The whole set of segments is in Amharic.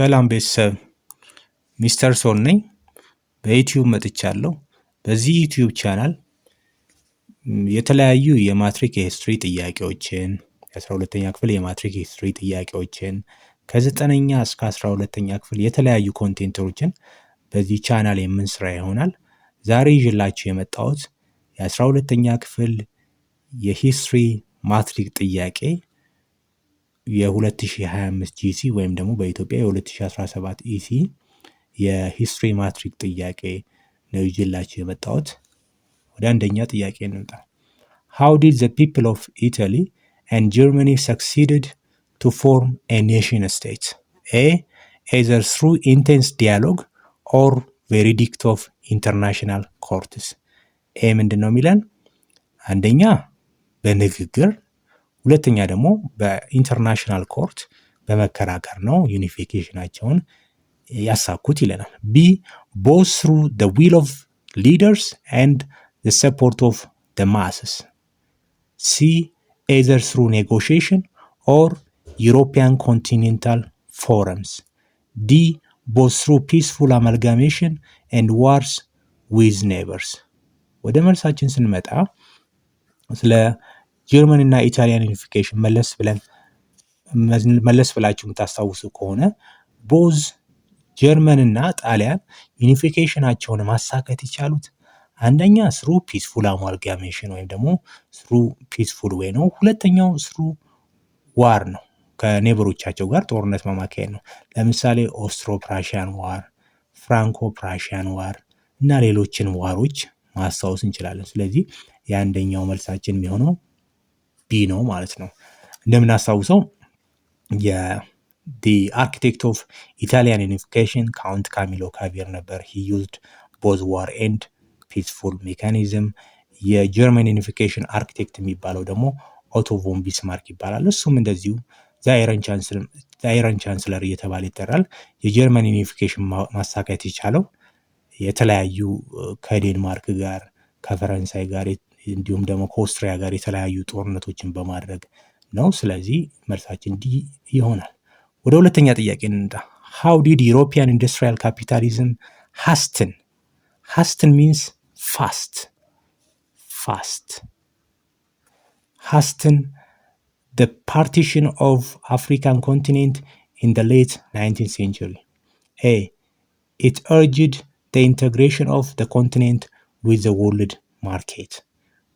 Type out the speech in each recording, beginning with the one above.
ሰላም ቤተሰብ፣ ሚስተር ሶል ነኝ። በዩቲዩብ መጥቻለሁ። በዚህ ዩቲዩብ ቻናል የተለያዩ የማትሪክ የሂስትሪ ጥያቄዎችን የ12ኛ ክፍል የማትሪክ የሂስትሪ ጥያቄዎችን ከ9ኛ እስከ 12ኛ ክፍል የተለያዩ ኮንቴንቶችን በዚህ ቻናል የምንስራ ይሆናል። ዛሬ ይዤላችሁ የመጣሁት የ12ኛ ክፍል የሂስትሪ ማትሪክ ጥያቄ የ2025 ጂሲ ወይም ደግሞ በኢትዮጵያ የ2017 ኢሲ የሂስትሪ ማትሪክ ጥያቄ ነው ይዤላችሁ የመጣሁት። ወደ አንደኛ ጥያቄ እንምጣ። How did the people of Italy and Germany succeeded to form a nation state? A. Either through intense dialogue or verdict of international courts. A ምንድን ነው የሚለን? አንደኛ በንግግር፣ ሁለተኛ ደግሞ በኢንተርናሽናል ኮርት በመከራከር ነው ዩኒፊኬሽናቸውን ያሳኩት ይለናል። ቢ both through the will of leaders and the support of the masses. C either through negotiation or European continental forums. D both through peaceful amalgamation and wars with neighbors. ወደ መልሳችን ስንመጣ ስለ ጀርመን እና ኢታሊያን ዩኒፊኬሽን መለስ ብላችሁ የምታስታውሱ ከሆነ ቦዝ ጀርመን እና ጣሊያን ዩኒፊኬሽናቸውን ማሳካት የቻሉት አንደኛ ስሩ ፒስፉል አማልጋሜሽን ወይም ደግሞ ስሩ ፒስፉል ወይ ነው። ሁለተኛው ስሩ ዋር ነው፣ ከኔበሮቻቸው ጋር ጦርነት በማካሄድ ነው። ለምሳሌ ኦስትሮ ፕራሺያን ዋር፣ ፍራንኮ ፕራሺያን ዋር እና ሌሎችን ዋሮች ማስታወስ እንችላለን። ስለዚህ የአንደኛው መልሳችን የሚሆነው ቢ ነው ማለት ነው። እንደምናስታውሰው the architect of Italian unification Count Camillo Clavier ነበር። he used both war and peaceful mechanism። የጀርመን ዩኒፊኬሽን አርኪቴክት የሚባለው ደግሞ ኦቶ ቮን ቢስማርክ ይባላል። እሱም እንደዚሁ ዛይረን ቻንስለር እየተባለ ይጠራል። የጀርመን ዩኒፊኬሽን ማሳካት የቻለው የተለያዩ ከዴንማርክ ጋር ከፈረንሳይ ጋር እንዲሁም ደግሞ ከኦስትሪያ ጋር የተለያዩ ጦርነቶችን በማድረግ ነው። ስለዚህ መልሳችን ዲ ይሆናል። ወደ ሁለተኛ ጥያቄ እንምጣ። How did European industrial capitalism hasten means hasten the partition of African continent in the late 19th century? A. It urged the integration of the continent with the world market.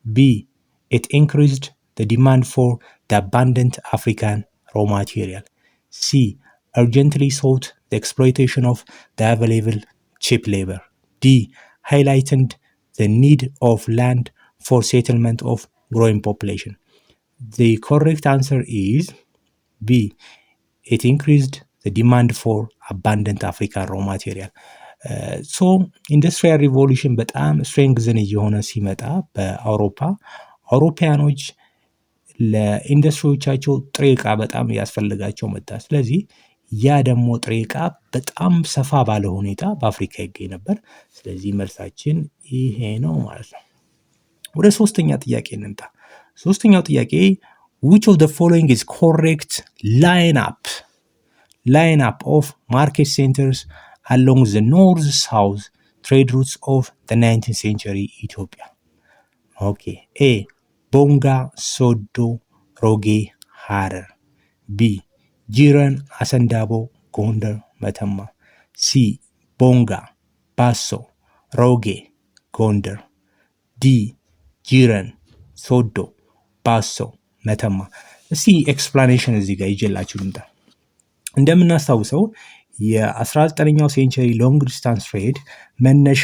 B. It increased the demand for the abundant African raw material. C. Urgently sought the exploitation of the available cheap labor. D. Highlighted the need of land for settlement of growing population. The correct answer is B. It increased the demand for abundant African raw material. ሶ ኢንዱስትሪያል ሪቮሉሽን በጣም ስትሬንግዝን እየሆነ ሲመጣ አውሮፓያኖች ለኢንዱስትሪዎቻቸው ጥሬ ዕቃ በጣም ያስፈልጋቸው መጣ። ስለዚህ ያ ደግሞ ጥሬ ዕቃ በጣም ሰፋ ባለ ሁኔታ በአፍሪካ ይገኝ ነበር። ስለዚህ መልሳችን ይሄ ነው ማለት ነው። ወደ ሶስተኛ ጥያቄ እንምጣ። ሶስተኛው ጥያቄ which of the following is correct line up of market centers along the north-south trade routes of the 19th century Ethiopia? Okay. A. Bonga, Sodo, Roge, Harar. B. Jiran, Asandabo, Gondar, Matamma. C. Bonga, Basso, Roge, Gondar. D. Jiran, Sodo, Basso, Matamma. እስቲ ኤክስፕላኔሽን እዚህ ጋር ይዤላችሁ ልምጣ። እንደምናስታውሰው የ19ኛው ሴንቸሪ ሎንግ ዲስታንስ ትሬድ መነሻ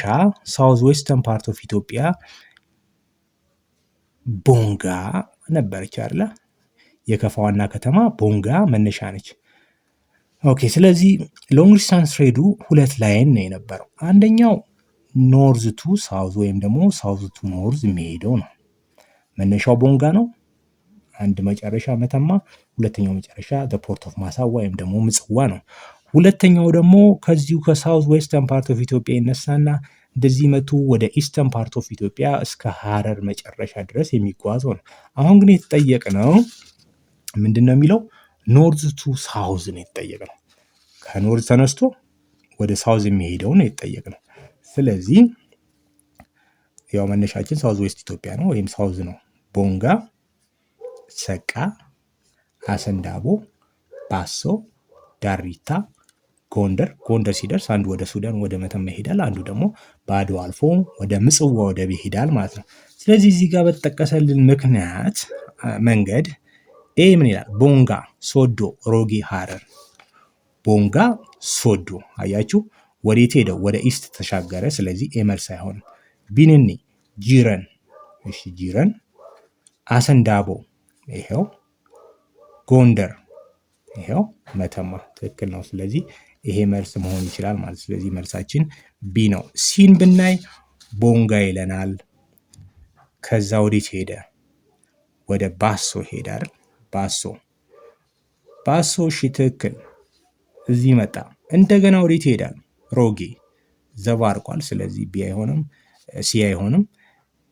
ሳውዝ ዌስተርን ፓርት ኦፍ ኢትዮጵያ ቦንጋ ነበረች አይደለ? የከፋ ዋና ከተማ ቦንጋ መነሻ ነች። ኦኬ። ስለዚህ ሎንግ ዲስታንስ ትሬዱ ሁለት ላይን ነው የነበረው። አንደኛው ኖርዝ ቱ ሳውዝ ወይም ደግሞ ሳውዝ ቱ ኖርዝ የሚሄደው ነው። መነሻው ቦንጋ ነው፣ አንድ መጨረሻ መተማ፣ ሁለተኛው መጨረሻ ፖርት ኦፍ ማሳዋ ወይም ደግሞ ምጽዋ ነው። ሁለተኛው ደግሞ ከዚሁ ከሳውዝ ዌስተርን ፓርት ኦፍ ኢትዮጵያ ይነሳና እንደዚህ መቱ ወደ ኢስተርን ፓርት ኦፍ ኢትዮጵያ እስከ ሀረር መጨረሻ ድረስ የሚጓዘው ነው። አሁን ግን የተጠየቅነው ምንድን ነው የሚለው ኖርዝ ቱ ሳውዝ ነው የተጠየቅነው። ከኖርዝ ተነስቶ ወደ ሳውዝ የሚሄደው ነው የተጠየቅነው። ስለዚህ ያው መነሻችን ሳውዝ ዌስት ኢትዮጵያ ነው ወይም ሳውዝ ነው። ቦንጋ፣ ሰቃ፣ አሰንዳቦ፣ ባሶ፣ ዳሪታ፣ ጎንደር ሲደርስ አንዱ ወደ ሱዳን ወደ መተማ ይሄዳል፣ አንዱ ደግሞ በአድዋ አልፎ ወደ ምጽዋ ወደብ ይሄዳል ማለት ነው። ስለዚህ እዚህ ጋር በተጠቀሰልን ምክንያት መንገድ ኤ ምን ይላል? ቦንጋ፣ ሶዶ፣ ሮጌ፣ ሀረር። ቦንጋ ሶዶ አያችሁ፣ ወዴት ሄደው? ወደ ኢስት ተሻገረ። ስለዚህ ኤ መልስ አይሆንም። ቢንኒ፣ ጂረን፣ እሺ ጂረን፣ አሰንዳቦ ይሄው፣ ጎንደር ይሄው፣ መተማ ትክክል ነው። ስለዚህ ይሄ መልስ መሆን ይችላል ማለት። ስለዚህ መልሳችን ቢ ነው። ሲን ብናይ ቦንጋ ይለናል። ከዛ ወዴት ሄደ? ወደ ባሶ ሄዳል። ባሶ እሺ ትክክል። እዚህ መጣ። እንደገና ወዴት ይሄዳል? ሮጌ ዘባርቋል። ስለዚህ ቢ አይሆንም፣ ሲ አይሆንም።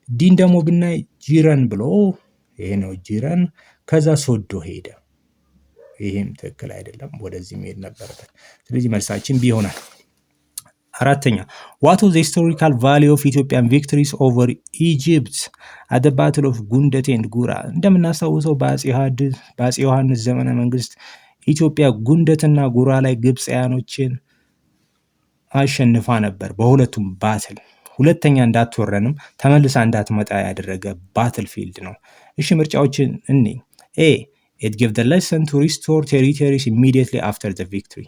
ዲን ደግሞ ብናይ ጂረን ብሎ ይሄ ነው ጂረን። ከዛ ሶዶ ሄደ። ይሄም ትክክል አይደለም፣ ወደዚህ መሄድ ነበረበት። ስለዚህ መልሳችን ቢ ይሆናል። አራተኛ ዋት ዋዝ ዘ ሂስቶሪካል ቫልዩ ኦፍ ኢትዮጵያን ቪክቶሪስ ኦቨር ኢጂፕት አት ዘ ባትል ኦፍ ጉንደቴ ኤንድ ጉራ። እንደምናስታውሰው በአፄ ዮሐንስ ዘመነ መንግስት ኢትዮጵያ ጉንደትና ጉራ ላይ ግብፃያኖችን አሸንፋ ነበር በሁለቱም ባትል። ሁለተኛ እንዳትወረንም ተመልሳ እንዳትመጣ ያደረገ ባትል ፊልድ ነው። እሺ ምርጫዎችን እኔ ኤ it gave the lesson to restore territories immediately after the victory.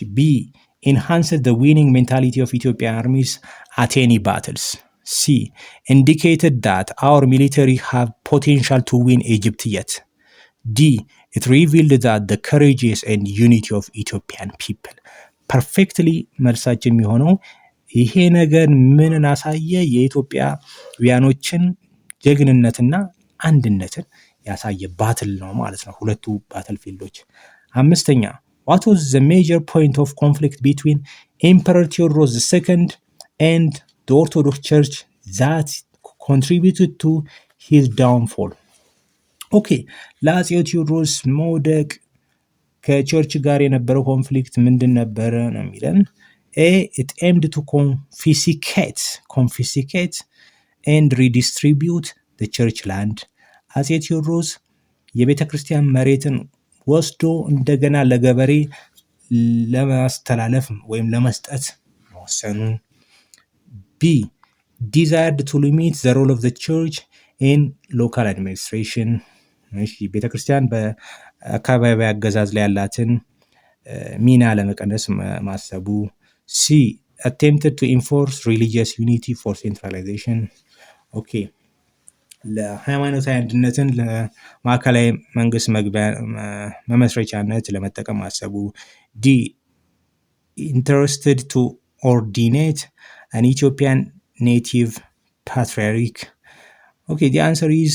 B enhanced the winning mentality of Ethiopian armies at any battles. C indicated that our military have potential to win Egypt yet. D it revealed that the courageous and unity of Ethiopian people. perfectly መልሳችን የሚሆነው ይሄ ነገር ምንን አሳየ? የኢትዮጵያውያኖችን ጀግንነትና አንድነትን ያሳየ ባትል ነው ማለት ነው፣ ሁለቱ ባትል ፊልዶች። አምስተኛ what was the major point of conflict between Emperor Theodorus II and the Orthodox Church that contributed to his downfall? ኦኬ ለአፄው ቴዎድሮስ መውደቅ ከቸርች ጋር የነበረው ኮንፍሊክት ምንድን ነበረ ነው የሚለን። A it aimed to confiscate and redistribute the church land. አፄ ቴዎድሮስ የቤተ ክርስቲያን መሬትን ወስዶ እንደገና ለገበሬ ለማስተላለፍ ወይም ለመስጠት መወሰኑ። B desired to limit the role of the church in local administration. ቤተ ክርስቲያን በአካባቢ አገዛዝ ላይ ያላትን ሚና ለመቀነስ ማሰቡ። C attempted to enforce religious unity for centralization. ኦኬ ለሃይማኖታዊ አንድነትን ለማዕከላዊ መንግስት መመስረቻነት ለመጠቀም ማሰቡ። D interested to ordinate an Ethiopian native patriarch. Okay, the answer is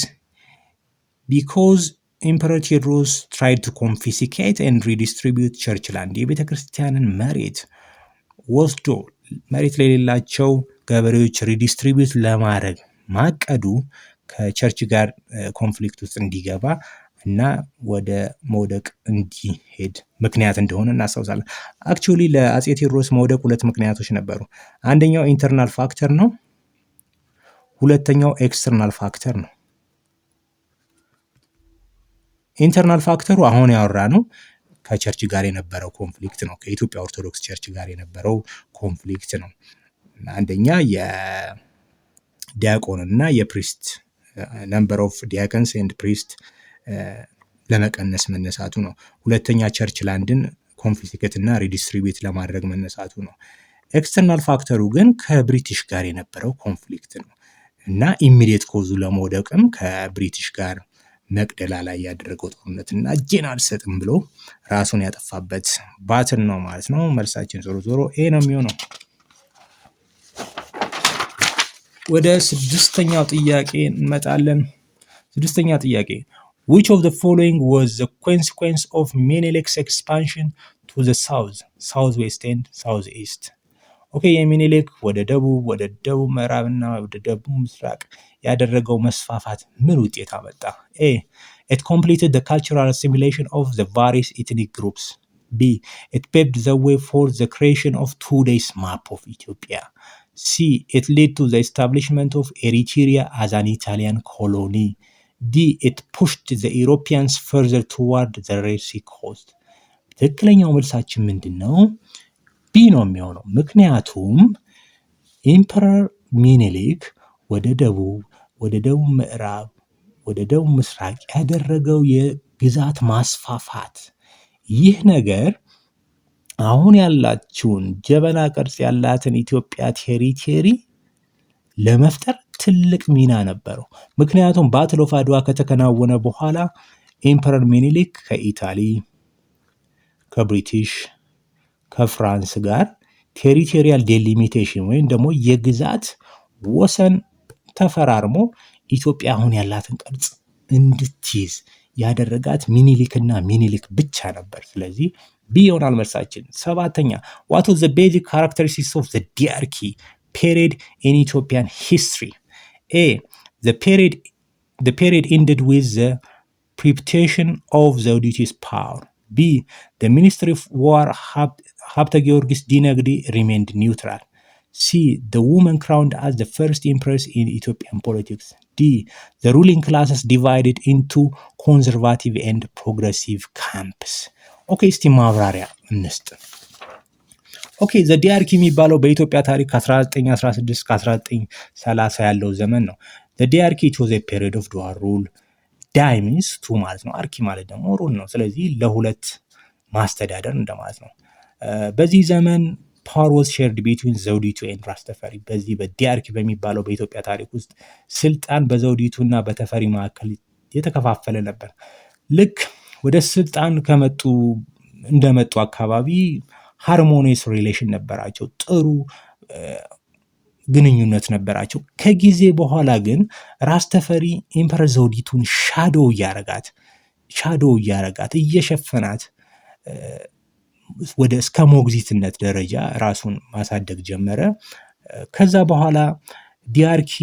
because Emperor Theodorus tried to confiscate and redistribute church land. የቤተ ክርስቲያንን መሬት ወስዶ መሬት ለሌላቸው ገበሬዎች ሪዲስትሪቢዩት ለማድረግ ማቀዱ ከቸርች ጋር ኮንፍሊክት ውስጥ እንዲገባ እና ወደ መውደቅ እንዲሄድ ምክንያት እንደሆነ እናስታውሳለን። አክቹዋሊ ለአፄ ቴዎድሮስ መውደቅ ሁለት ምክንያቶች ነበሩ። አንደኛው ኢንተርናል ፋክተር ነው፣ ሁለተኛው ኤክስተርናል ፋክተር ነው። ኢንተርናል ፋክተሩ አሁን ያወራ ነው ከቸርች ጋር የነበረው ኮንፍሊክት ነው፣ ከኢትዮጵያ ኦርቶዶክስ ቸርች ጋር የነበረው ኮንፍሊክት ነው። አንደኛ የዲያቆን እና የፕሪስት ነምበር ኦፍ ዲያከንስ ኤንድ ፕሪስት ለመቀነስ መነሳቱ ነው። ሁለተኛ ቸርች ላንድን ኮንፊስኬት እና ሪዲስትሪቢዩት ለማድረግ መነሳቱ ነው። ኤክስተርናል ፋክተሩ ግን ከብሪቲሽ ጋር የነበረው ኮንፍሊክት ነው እና ኢሚዲየት ኮዙ ለመውደቅም ከብሪቲሽ ጋር መቅደላ ላይ ያደረገው ጦርነት እና እጄን አልሰጥም ብሎ ራሱን ያጠፋበት ባትል ነው ማለት ነው። መልሳችን ዞሮ ዞሮ ኤ ነው የሚሆነው። ወደ ስድስተኛው ጥያቄ እንመጣለን። ስድስተኛ ጥያቄ which of the following was the consequence of Menelek's expansion to the southwest and southeast? ኦኬ የሚኒሊክ ወደ ደቡብ ምዕራብና ወደ ደቡብ ምስራቅ ያደረገው መስፋፋት ምን ውጤት አመጣ? A it completed the cultural assimilation of the various ethnic groups. B. It paved the way for the creation of today's map of Ethiopia. C. It led to the establishment of Eritrea as an Italian colony. D. It pushed the Europeans further toward the Red Sea coast. ትክክለኛው መልሳችን ምንድን ነው? ቢ ነው የሚሆነው። ምክንያቱም ኢምፐረር ሚኒሊክ ወደ ደቡብ ምዕራብ፣ ወደ ደቡብ ምስራቅ ያደረገው የግዛት ማስፋፋት ይህ ነገር አሁን ያላችውን ጀበና ቅርጽ ያላትን ኢትዮጵያ ቴሪቴሪ ለመፍጠር ትልቅ ሚና ነበረው። ምክንያቱም ባትል ኦፍ አድዋ ከተከናወነ በኋላ ኢምፐረር ሚኒሊክ ከኢታሊ፣ ከብሪቲሽ፣ ከፍራንስ ጋር ቴሪቶሪያል ዴሊሚቴሽን ወይም ደግሞ የግዛት ወሰን ተፈራርሞ ኢትዮጵያ አሁን ያላትን ቅርጽ እንድትይዝ ያደረጋት ሚኒሊክና ሚኒሊክ ብቻ ነበር። ስለዚህ ቢ ይሆናል መልሳችን። ሰባተኛ what was the basic characteristics of the diarchy period in Ethiopian history? A. The period ended with the perpetuation of Zewdi's power. B. The Ministry of War Habte Georgis Dinagdi remained neutral. C. The woman crowned as the first empress in Ethiopian politics. D. The ruling classes divided into conservative and progressive camps. ኦኬ እስቲ ማብራሪያ እንስጥ። ኦኬ ዘ ዲያርኪ የሚባለው በኢትዮጵያ ታሪክ ከ1916 እስከ 1930 ያለው ዘመን ነው። ዘ ዲያርኪ ኢት ዋዝ ኤ ፔሪድ ኦፍ ዱዋል ሩል። ዳይ ሚንስ ቱ ማለት ነው። አርኪ ማለት ደግሞ ሩል ነው። ስለዚህ ለሁለት ማስተዳደር እንደማለት ነው። በዚህ ዘመን ፓወር ዋዝ ሼርድ ቢትዊን ዘውዲቱ ኤንድ ራስ ተፈሪ። በዚህ በዲያርኪ በሚባለው በኢትዮጵያ ታሪክ ውስጥ ስልጣን በዘውዲቱ እና በተፈሪ መካከል የተከፋፈለ ነበር። ልክ ወደ ስልጣን እንደመጡ አካባቢ ሃርሞኒየስ ሪሌሽን ነበራቸው፣ ጥሩ ግንኙነት ነበራቸው። ከጊዜ በኋላ ግን ራስ ተፈሪ ኢምፐረር ዘውዲቱን ሻዶው እያረጋት እየሸፈናት ወደ እስከ ሞግዚትነት ደረጃ ራሱን ማሳደግ ጀመረ። ከዛ በኋላ ዲያርኪ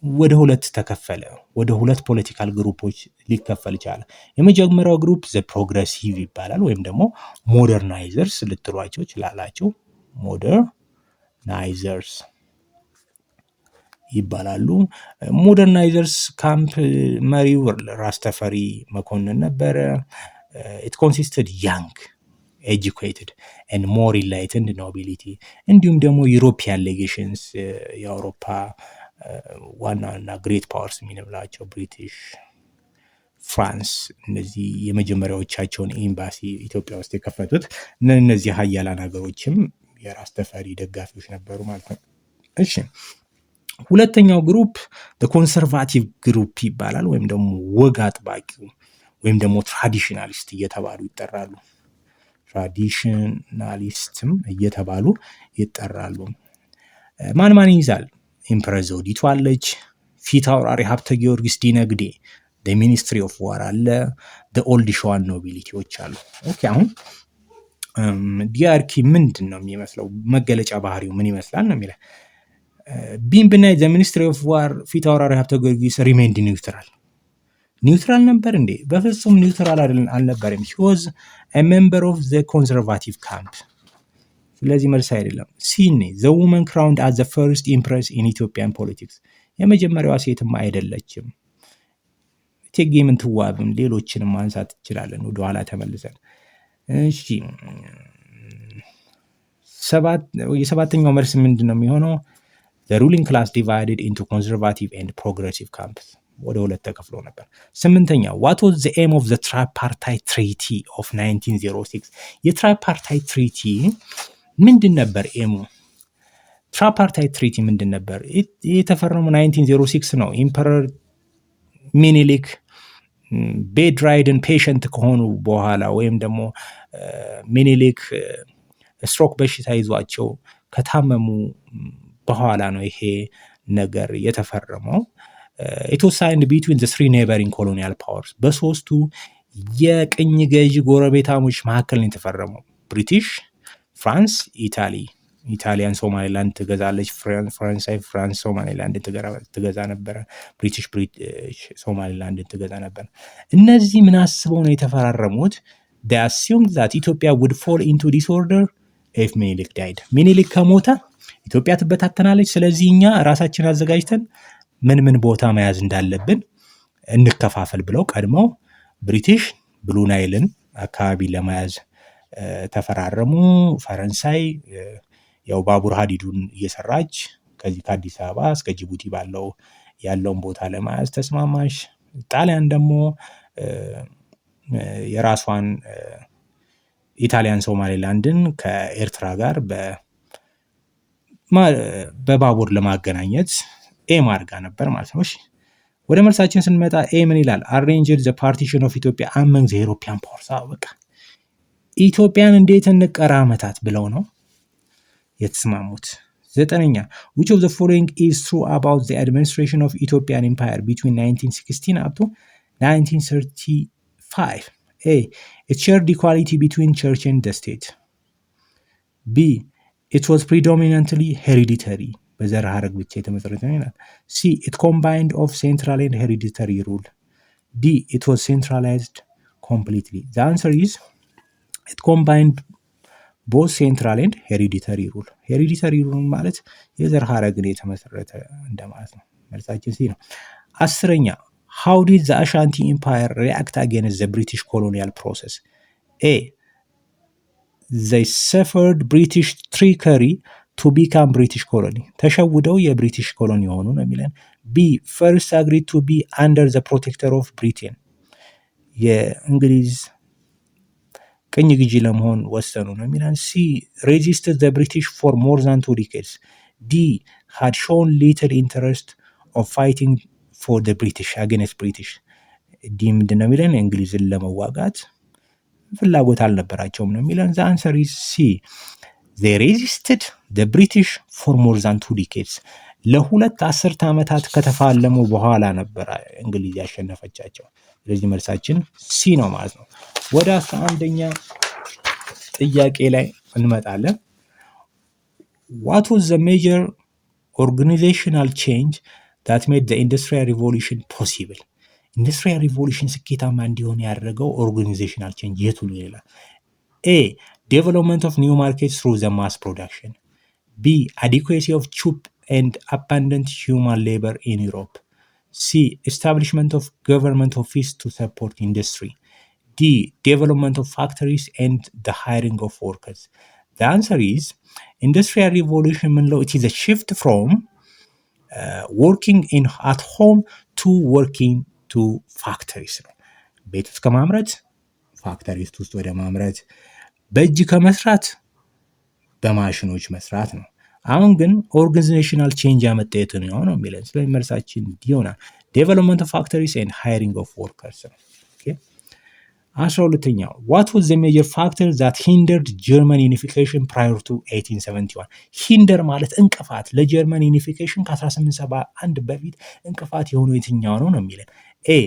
ወደ ሁለት ተከፈለ። ወደ ሁለት ፖለቲካል ግሩፖች ሊከፈል ይችላል። የመጀመሪያው ግሩፕ ዘ ፕሮግረሲቭ ይባላል፣ ወይም ደግሞ ሞደርናይዘርስ ልትሏቸው ይችላላችሁ። ሞደርናይዘርስ ይባላሉ። ሞደርናይዘርስ ካምፕ መሪው ራስ ተፈሪ መኮንን ነበረ። ኢት ኮንሲስትድ ያንግ ኤጁኬትድ ኤንድ ሞር ኢንላይትንድ ኖቢሊቲ፣ እንዲሁም ደግሞ ዩሮፒያን ሌጌሽንስ የአውሮፓ ዋና እና ግሬት ፓወርስ የሚንብላቸው ብሪቲሽ፣ ፍራንስ፣ እነዚህ የመጀመሪያዎቻቸውን ኤምባሲ ኢትዮጵያ ውስጥ የከፈቱት እነዚህ ሀያላን ሀገሮችም የራስ ተፈሪ ደጋፊዎች ነበሩ ማለት ነው። እሺ ሁለተኛው ግሩፕ ኮንሰርቫቲቭ ግሩፕ ይባላል፣ ወይም ደግሞ ወግ አጥባቂው ወይም ደግሞ ትራዲሽናሊስት እየተባሉ ይጠራሉ። ትራዲሽናሊስትም እየተባሉ ይጠራሉ። ማን ይይዛል? ኢምፐረር ዘውዲቱ አለች፣ ፊት አውራሪ ሀብተ ጊዮርጊስ ዲነግዴ፣ ሚኒስትሪ ኦፍ ዋር አለ፣ ኦልድ ሸዋን ኖቢሊቲዎች አሉ። ኦኬ አሁን ዲያርኪ ምንድን ነው የሚመስለው? መገለጫ ባህሪው ምን ይመስላል ነው የሚለው። ቢም ብናይ ሚኒስትሪ ኦፍ ዋር ፊት አውራሪ ሀብተ ጊዮርጊስ ሪሜንድ ኒውትራል ነበር እንዴ? በፍጹም ኒውትራል አልነበረም። ሂ ዋዝ ኤ ሜምበር ኦፍ ዘ ኮንሰርቫቲቭ ካምፕ። ስለዚህ መልስ አይደለም። ሲኔ ዘ ውመን ክራውንድ አዝ ዘ ፈርስት ኢምፕረስ ኢን ኢትዮጵያን ፖለቲክስ፣ የመጀመሪያዋ ሴትማ አይደለችም። እቴጌ ምንትዋብም ሌሎችንም ማንሳት እንችላለን ወደኋላ ተመልሰን። እሺ የሰባተኛው መልስ ምንድን ነው የሚሆነው? the ruling class divided into conservative and progressive camps፣ ወደ ሁለት ተከፍሎ ነበር። ስምንተኛ what was the aim of the tripartite treaty of 1906? የትራይፓርታይት ትሪቲ ምንድን ነበር ኤሙ? ትራይፓርታይት ትሪቲ ምንድን ነበር? የተፈረመው 1906 ነው። ኢምፐረር ሚኒሊክ ቤድ ራይድን ፔሸንት ከሆኑ በኋላ ወይም ደግሞ ሚኒሊክ ስትሮክ በሽታ ይዟቸው ከታመሙ በኋላ ነው ይሄ ነገር የተፈረመው። it was signed between the three neighboring colonial powers፣ በሶስቱ የቅኝ ገዢ ጎረቤታሞች መካከል ነው የተፈረመው። ብሪቲሽ፣ ፍራንስ፣ ኢታሊያን ሶማሊላንድ ትገዛለች። ፍራንስ ሶማሊላንድ ትገዛ ነበረ። ብሪቲሽ ሶማሊላንድ ትገዛ ነበር። እነዚህ ምን አስበው ነው የተፈራረሙት? they assumed that Ethiopia would fall into disorder if ሚኒሊክ died. ሚኒሊክ ከሞተ ኢትዮጵያ ትበታተናለች። ስለዚህ እኛ ራሳችን አዘጋጅተን ምን ቦታ መያዝ እንዳለብን እንከፋፈል ብለው ቀድመው ብሪቲሽ ብሉ ናይልን አካባቢ ለመያዝ ተፈራረሙ። ፈረንሳይ ያው ባቡር ሀዲዱን እየሰራች ከዚህ ከአዲስ አበባ እስከ ጅቡቲ ያለውን ቦታ ለመያዝ ተስማማች። ጣሊያን ደግሞ የራሷን ኢታሊያን ሶማሌላንድን ከኤርትራ ጋር በባቡር ለማገናኘት ኤም አድርጋ ነበር ማለት ነው። ወደ መልሳችን ስንመጣ ኤ ምን ይላል? arranged the partition of Ethiopia among the European powers። በቃ ኢትዮጵያን እንዴት እንቀራመታት ብለው ነው የተስማሙት። 9ኛ which of the following is true about the administration of Ethiopian empire between 1916 up to 1935? A. It shared equality between church and the state. B. It was predominantly hereditary. በዘር ሐረግ ብቻ የተመሰረተ ነው። C. It combined of central and hereditary rule. D. It was centralized completely. The answer is it combined both central and hereditary rule. hereditary rule ማለት የዘር ሐረግን የተመሰረተ እንደማለት ነው። መልሳችን C ነው። 10ኛ how did the Ashanti Empire react against the British colonial process? A. They suffered British trickery to become British colony. ተሸውደው የብሪቲሽ ኮሎኒ ሆኑ ነው የሚለን። B. First agreed to be under the protector of Britain. የእንግሊዝ ቅኝ ግዢ ለመሆን ወሰኑ ነው የሚለን። C. Resisted the British for more than 2 decades. D. Had shown little interest of fighting for the British against British. D ምንድን ነው የሚለን? እንግሊዝን ለመዋጋት ፍላጎት አልነበራቸውም ነው የሚለን። The answer is C. They resisted the British for more than 2 decades. ለሁለት አስርት ዓመታት ከተፋለሙ በኋላ ነበር እንግሊዝ ያሸነፈቻቸው። ስለዚህ መልሳችን C ነው ማለት ነው። ወደ 11ኛ ጥያቄ ላይ እንመጣለን። What was the major organizational change that made the Industrial Revolution possible? Industrial Revolution ስኬታማ እንዲሆን ያደረገው organizational change የቱ ነው ይላል። A. Development of new markets through the mass production. B. Adequacy of cheap and abundant human labor in Europe. C. Establishment of government office to support industry. D. Development of factories and the hiring of workers. The answer is Industrial Revolution ምንለው it is a shift from working at home to working to factories ነው። ቤት ውስጥ ከማምረት ፋክተሪስ ውስጥ ወደ ማምረት፣ በእጅ ከመስራት በማሽኖች መስራት ነው። አሁን ግን ኦርጋናይዜሽናል ቼንጅ ያመጣ የቱ ነው ነው የሚለን። ስለዚህ መልሳችን ይሆናል ዴቨሎፕመንት ኦፍ ፋክተሪስ ኤንድ ሃይሪንግ ኦፍ ወርከርስ ነው። ኦኬ 12ኛው what was the major factor that hindered German unification prior to 1871? hinder ማለት እንቅፋት፣ ለጀርመን ዩኒፊኬሽን ከ1871 በፊት እንቅፋት የሆነው የትኛው ነው ነው የሚለን። A.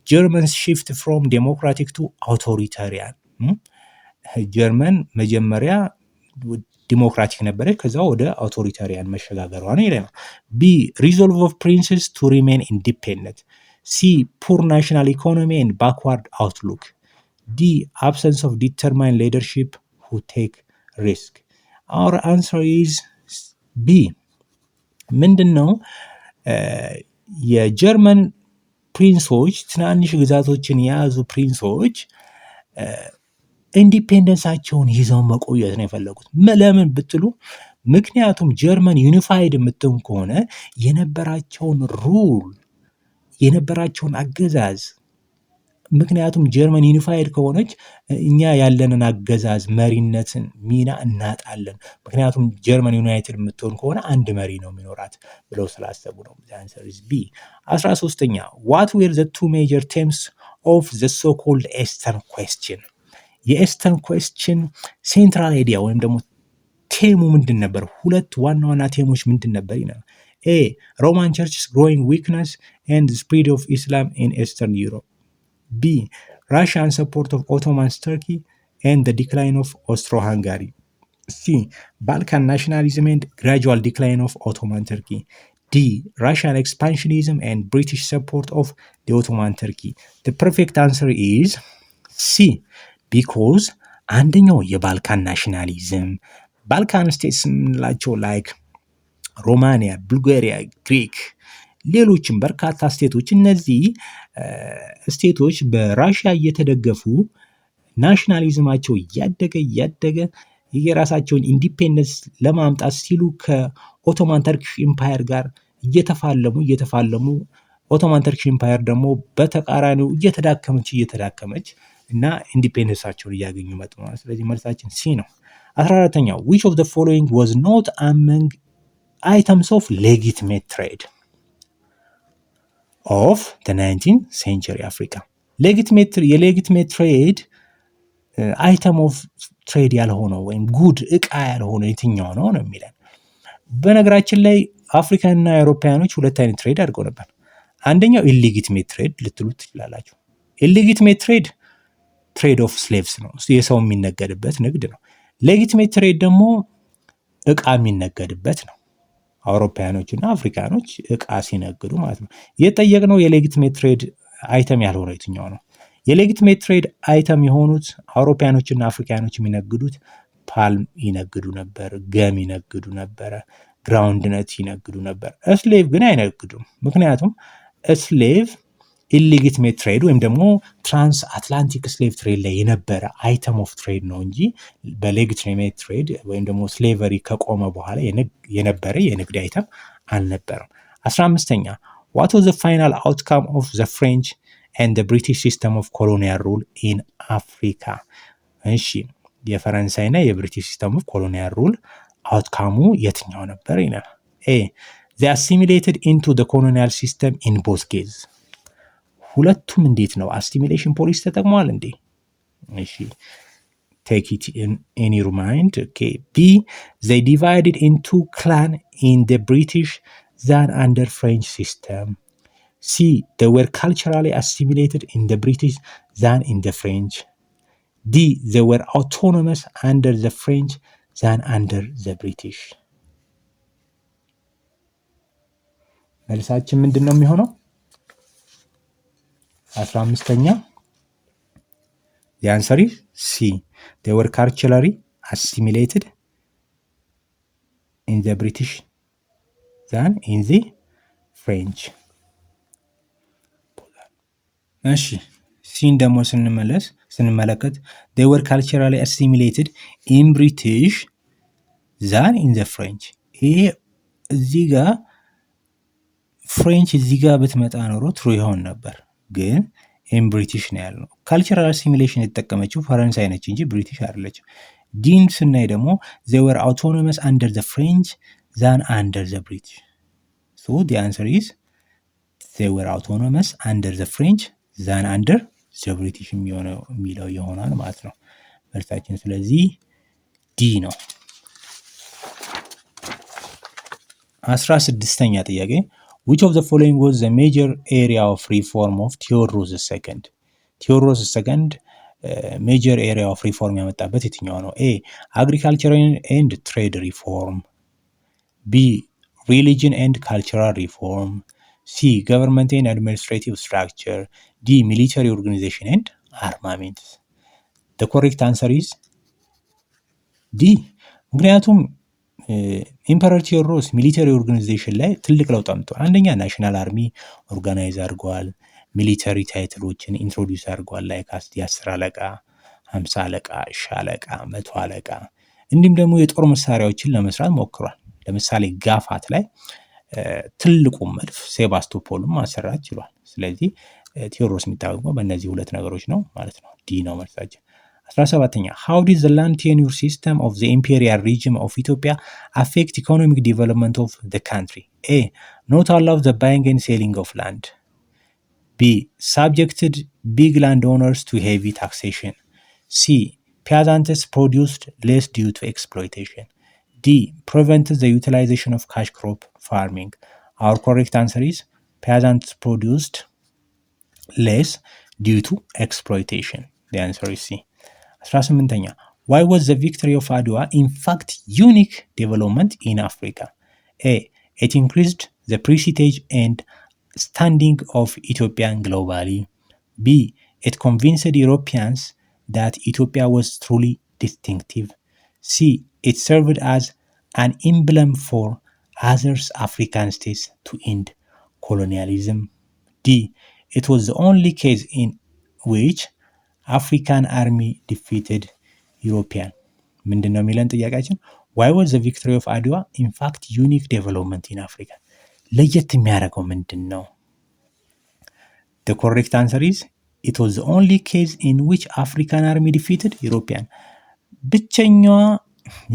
Germans shift from democratic to authoritarian. ጀርመን መጀመሪያ ዲሞክራቲክ ነበረች፣ ከዛ ወደ አውቶሪታሪያን መሸጋገሯ ነው ይለናል። B. Resolve of princes to remain independent. C. Poor national economy and backward outlook. D. Absence of determined leadership who take risk. Our answer is B. ምንድን ነው የጀርመን ፕሪንሶች ትናንሽ ግዛቶችን የያዙ ፕሪንሶች ኢንዲፔንደንሳቸውን ይዘው መቆየት ነው የፈለጉት። ለምን ብትሉ ምክንያቱም ጀርመን ዩኒፋይድ የምትሆን ከሆነ የነበራቸውን ሩል የነበራቸውን አገዛዝ ምክንያቱም ጀርመን ዩኒፋይድ ከሆነች እኛ ያለንን አገዛዝ መሪነትን ሚና እናጣለን። ምክንያቱም ጀርመን ዩናይትድ የምትሆን ከሆነ አንድ መሪ ነው የሚኖራት ብለው ስላሰቡ ነው። the answer is B. 13ኛ what were the two major themes of the so-called Eastern question? የኤስተርን ኩዌስችን ሴንትራል አይዲያ ወይም ደግሞ ቴሙ ምንድን ነበር? ሁለት ዋና ዋና ቴሞች ምንድን ነበር ይላል። A. Roman Church's growing weakness and the spread of Islam in Eastern Europe. B. Russian support of Ottoman Turkey and the decline of Austro-Hungary. C. Balkan nationalism and gradual decline of Ottoman Turkey. D. Russian expansionism and British support of the Ottoman Turkey. The perfect answer is C. ቢኮዝ አንደኛው የባልካን ናሽናሊዝም ባልካን ስቴትስ የምንላቸው ላይክ ሮማኒያ፣ ቡልጋሪያ፣ ግሪክ ሌሎችም በርካታ ስቴቶች እነዚህ ስቴቶች በራሽያ እየተደገፉ ናሽናሊዝማቸው እያደገ የራሳቸውን ኢንዲፔንደንስ ለማምጣት ሲሉ ከኦቶማን ተርኪሽ ኢምፓየር ጋር እየተፋለሙ ኦቶማን ተርኪሽ ኢምፓየር ደግሞ በተቃራኒው እየተዳከመች እና ኢንዲፔንደንሳቸውን እያገኙ መጡ ማለት። ስለዚህ መልሳችን ሲ ነው። 14ኛው which of the following was not among items of legitimate trade of the 19th century Africa? የሌጊቲሜት ትሬድ አይተም ኦፍ ትሬድ ያልሆነው ወይም ጉድ እቃ ያልሆነው የትኛው ነው ነው የሚለን። በነገራችን ላይ አፍሪካንና አውሮፓውያኖች ሁለት አይነት ትሬድ አድርገው ነበር። አንደኛው ኢሌጊቲሜት ትሬድ ልትሉት ትችላላችሁ። ኢሌጊቲሜት ትሬድ ኦፍ ስሌቭስ ነው፣ የሰው የሚነገድበት ንግድ ነው። ሌጊቲሜት ትሬድ ደግሞ እቃ የሚነገድበት ነው። አውሮፓውያኖች እና አፍሪካኖች እቃ ሲነግዱ ማለት ነው። የጠየቅነው የሌጊቲሜት ትሬድ አይተም ያልሆነው የትኛው ነው? የሌጊቲሜት ትሬድ አይተም የሆኑት አውሮፓውያኖችና አፍሪካኖች የሚነግዱት ፓልም ይነግዱ ነበር፣ ገም ይነግዱ ነበረ፣ ግራውንድነት ይነግዱ ነበር። ስሌቭ ግን አይነግዱም። ምክንያቱም ስሌቭ ኢሌጊቲሜት ትሬድ ወይም ደግሞ ትራንስ አትላንቲክ ስሌቭ ትሬድ ላይ የነበረ አይተም ኦፍ ትሬድ ነው እንጂ በሌጊቲሜት ትሬድ ወይም ደግሞ ስሌቨሪ ከቆመ በኋላ የነበረ የንግድ አይተም አልነበረም። 15ኛ what was the final outcome of the French and the British system of colonial rule in Africa? እሺ የፈረንሳይና የብሪቲሽ ሲስተም ኦፍ ኮሎኒያል ሩል አውትካሙ የትኛው ነበር ይላል። ኤ they assimilated into the colonial system in both cases። ሁለቱም እንዴት ነው አሲሚሌሽን ፖሊሲ ተጠቅመዋል እንዴ? እሺ take it in your mind. Okay. B they divided into clan in the British than under French system. C they were culturally assimilated in the British than in the French. D they were autonomous under the French than under the British. መልሳችን ምንድን ነው የሚሆነው? 15ኛ the answer is C they were culturally assimilated in the British than in the French. እሺ ሲን ደግሞ ስንመለከት they were culturally assimilated in British than in the French። ይሄ እዚህ ጋር ፍሬንች እዚህ ጋር ብትመጣ ኖሮ ትሩ ይሆን ነበር፣ ግን ኢን ብሪቲሽ ነው ያልነው። ካልቸራል አሲሚሌሽን የተጠቀመችው ፈረንሳይ ነች እንጂ ብሪቲሽ አይደለችም። ዲን ስናይ ደግሞ they were autonomous under the French than under the British. So the answer is they were autonomous under the French than under the British የሚለው ይሆናል ማለት ነው መልሳችን። ስለዚህ ዲ ነው። 16ኛ ጥያቄ which of the following was the major area of reform of Theodorus II? Theodorus II major area of reform ያመጣበት የትኛው ነው? A agricultural and trade reform. B religion and cultural reform. C government and administrative structure. D military organization and armament. The correct answer is D. ምክንያቱም ኢምፐረር ቴዎድሮስ ሚሊተሪ ኦርጋናይዜሽን ላይ ትልቅ ለውጥ አምጥቷል። አንደኛ ናሽናል አርሚ ኦርጋናይዝ አድርገዋል። ሚሊተሪ ታይትሎችን ኢንትሮዲውስ አድርገዋል። ላይ ካስት 10 አለቃ፣ 50 አለቃ፣ ሻለቃ፣ 100 አለቃ እንዲሁም ደግሞ የጦር መሳሪያዎችን ለመስራት ሞክሯል። ለምሳሌ ጋፋት ላይ ትልቁ መድፍ ሴባስቶፖልን ማሰራት ችሏል። ስለዚህ ቴዎድሮስ የሚታወቀው በእነዚህ ሁለት ነገሮች ነው ማለት ነው። ዲ ነው መልሳችን። 17ኛ how did the land tenure system of the imperial regime of Ethiopia affect economic development of the country? A not allow the buying and selling of land. B subjected big landowners to heavy taxation. C peasants produced less due to exploitation. D prevented the utilization of cash crop farming. Our correct answer is peasants produced less due to exploitation. The answer is C. 18ኛ why was the victory of Adwa in fact unique development in Africa? A it increased the prestige and standing of Ethiopian globally. B it convinced Europeans that Ethiopia was truly distinctive. C. It served as an emblem for other African states to end colonialism. D. It was the only case in which African army defeated European. ምንድን ነው የሚለን ጥያቄያችን? Why was the victory of Adwa in fact unique development in Africa? ለየት የሚያደርገው ምንድን ነው? The correct answer is it was the only case in which African army defeated European. ብቸኛዋ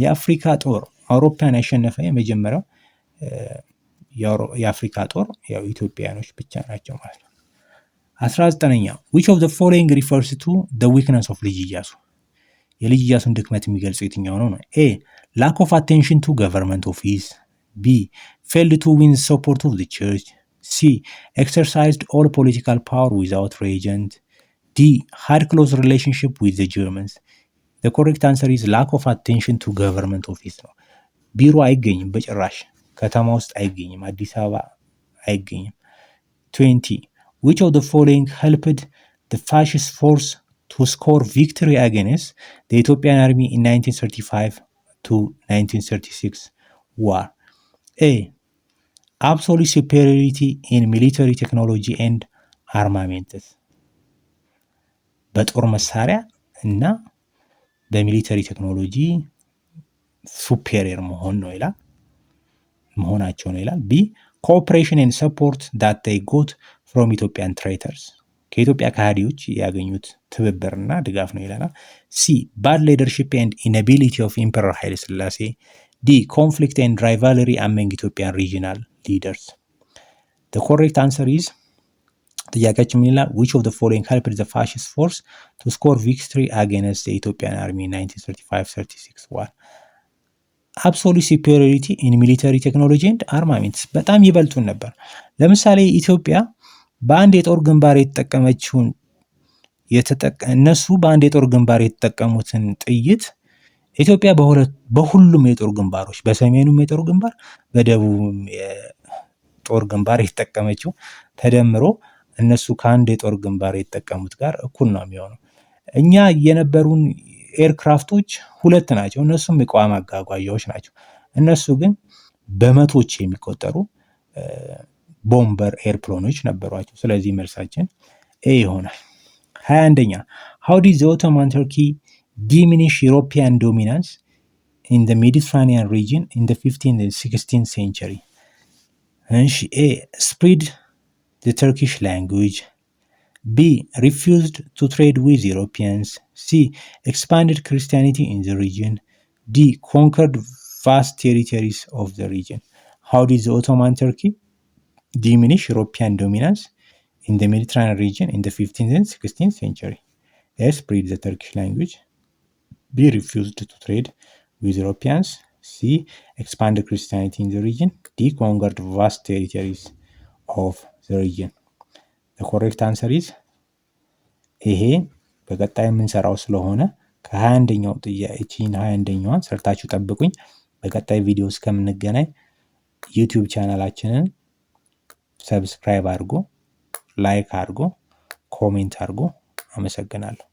የአፍሪካ ጦር አውሮፓን ያሸነፈ የመጀመሪያው የአፍሪካ ጦር ያው ኢትዮጵያኖች ብቻ ናቸው ማለት ነው። 19ኛ which of the following refers to the weakness of ልጅ ኢያሱ? የልጅ ኢያሱን ድክመት የሚገልጸው የትኛው ነው? A. lack of attention to government office. B. failed to win support of the church. C. exercised all political power without regent. D. had close relationship with the Germans. The correct answer is lack of attention to government office ነው። ቢሮ አይገኝም በጭራሽ ከተማ ውስጥ አይገኝም፣ አዲስ አበባ አይገኝም። 20 which of the following helped the fascist force to score victory against the Ethiopian army in 1935 to 1936 war? A. absolute superiority in military technology and armaments. በጦር መሳሪያ እና በሚሊተሪ ቴክኖሎጂ ሱፔሪየር መሆናቸው ነው ይላል። ቢ ኮኦፕሬሽን ኤንድ ሰፖርት ዳት ዴይ ጎት ፍሮም ኢትዮጵያን ትሬተርስ፣ ከኢትዮጵያ ከሃዲዎች ያገኙት ትብብርና ድጋፍ ነው ይላል። ሲ ባድ ሊደርሺፕ ኤንድ ኢናቢሊቲ ኦፍ ኢምፐረር ኃይለ ሥላሴ። ዲ ኮንፍሊክት ኤንድ ራይቫልሪ አመንግ ኢትዮጵያን ሪጂናል ሊደርስ። the correct answer is ጥያቄያችን ምን ይላል? which of the following helped the fascist force to score victory against the Ethiopian army in 1935-36 war? absolute superiority in military technology and armaments፣ በጣም ይበልጡን ነበር። ለምሳሌ ኢትዮጵያ በአንድ የጦር ግንባር የተጠቀመችውን እነሱ በአንድ የጦር ግንባር የተጠቀሙትን ጥይት ኢትዮጵያ በሁሉም የጦር ግንባሮች፣ በሰሜኑም የጦር ግንባር በደቡብም የጦር ግንባር የተጠቀመችው ተደምሮ እነሱ ከአንድ የጦር ግንባር የተጠቀሙት ጋር እኩል ነው የሚሆነው። እኛ የነበሩን ኤርክራፍቶች 2 ናቸው፣ እነሱም የቋ ማጓጓዣዎች ናቸው። እነሱ ግን በመቶች የሚቆጠሩ ቦምበር ኤርፕላኖች ነበሯቸው። ስለዚህ መልሳችን ኤ ይሆናል። 21ኛ how did the Ottoman Turkey diminish European dominance in the Mediterranean region in the 15th and 16th century? A. spread the Turkish language. B. refused to trade with Europeans. C. expanded Christianity in the region. D. conquered vast territories of the region. How did the Ottoman Turkey diminish European dominance in the Mediterranean region in the 15th and 16th century? A. spread the Turkish language. B. refused to trade with Europeans. C. expanded Christianity in the region. D. conquered vast territories of the region. The correct answer is ይሄ በቀጣይ የምንሰራው ስለሆነ ከ21ኛው ጥያቄችን 21ኛዋን ሰርታችሁ ጠብቁኝ። በቀጣይ ቪዲዮ እስከምንገናኝ ዩቲዩብ ቻናላችንን ሰብስክራይብ አድርጎ፣ ላይክ አድርጎ፣ ኮሜንት አድርጎ። አመሰግናለሁ።